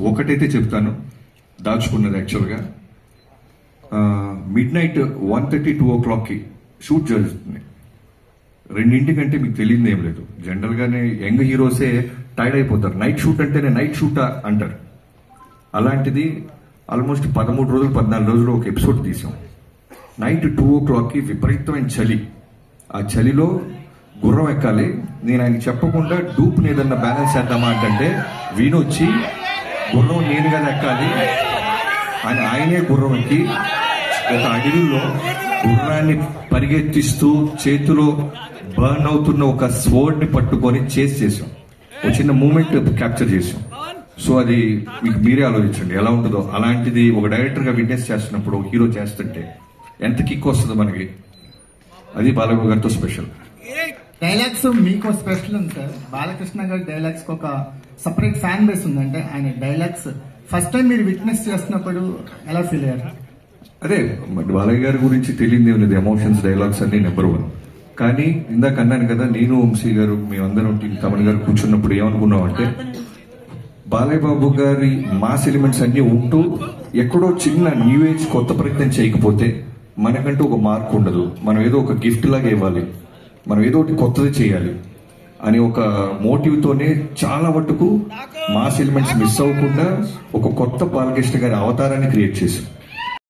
ఒకటైతే చెప్తాను, దాచుకున్నది యాక్చువల్గా. మిడ్ నైట్ 1:30, 2 o'clockకి షూట్ జరుగుతుంది. 2:00 మీకు తెలియదు ఏం లేదు. జనరల్గానే యంగ్ హీరోసే టైర్డ్ అయిపోతారు. నైట్ షూట్ అంటేనే నైట్ షూటా అంటారు. అలాంటిది ఆల్మోస్ట్ 13 రోజులు 14 రోజులు ఒక ఎపిసోడ్ తీసాం. నైట్ 2 o'clockకి విపరీతమైన చలి. ఆ చలిలో గుర్రం ఎక్కాలి. నేను ఆయనకి చెప్పకుండా డూప్ని ఏదన్నా బ్యాలెన్స్ చేద్దామా అంటే వీణొచ్చి గుర్రం నేను కదా ఎక్కాలి అని ఆయనే గుర్రం ఎక్కి ఒక అడవిలో గుర్రాన్ని పరిగెత్తిస్తూ చేతిలో బర్న్ అవుతున్న ఒక స్వర్డ్ ని పట్టుకొని చేసాం. ఒక చిన్న మూమెంట్ క్యాప్చర్ చేసాం. సో అది మీకు మీరే ఆలోచించండి ఎలా ఉంటుందో. అలాంటిది ఒక డైరెక్టర్ గా విట్నెస్ చేస్తున్నప్పుడు హీరో చేస్తుంటే ఎంత కిక్ వస్తుంది మనకి. అది బాలబాబు గారితో స్పెషల్. డైలాగ్స్ మీకు స్పెషల్ ఉంది సార్. బాలకృష్ణ గారి డైలాగ్స్ ఒక సపరేట్ ఫ్యాన్ బేస్ ఉంది. అంటే ఆయన డైలాగ్స్ ఫస్ట్ టైం మీరు విట్నెస్ చేస్తున్నప్పుడు ఎలా ఫీల్ అయ్యారు? అదే బాలయ్య గారి గురించి తెలియదు ఏం లేదు. ఎమోషన్స్, డైలాగ్స్ అన్ని నెంబర్ 1. కానీ ఇందాక అన్నాను కదా, నేను వంశీ గారు మేమందరం తమన్ గారు కూర్చున్నప్పుడు ఏమనుకున్నాం అంటే బాలయ్య బాబు గారి మాస్ ఎలిమెంట్స్ అన్ని ఉంటూ ఎక్కడో చిన్న న్యూ ఏజ్ కొత్త ప్రయత్నం చేయకపోతే మనకంటూ ఒక మార్క్ ఉండదు. మనం ఏదో ఒక గిఫ్ట్ లాగా ఇవ్వాలి, మనం ఏదో ఒకటి కొత్తది చేయాలి అని ఒక మోటివ్ తోనే చాలా మటుకు మాస్ ఎలిమెంట్స్ మిస్ అవ్వకుండా ఒక కొత్త బాలకృష్ణ గారి అవతారాన్ని క్రియేట్ చేశాం.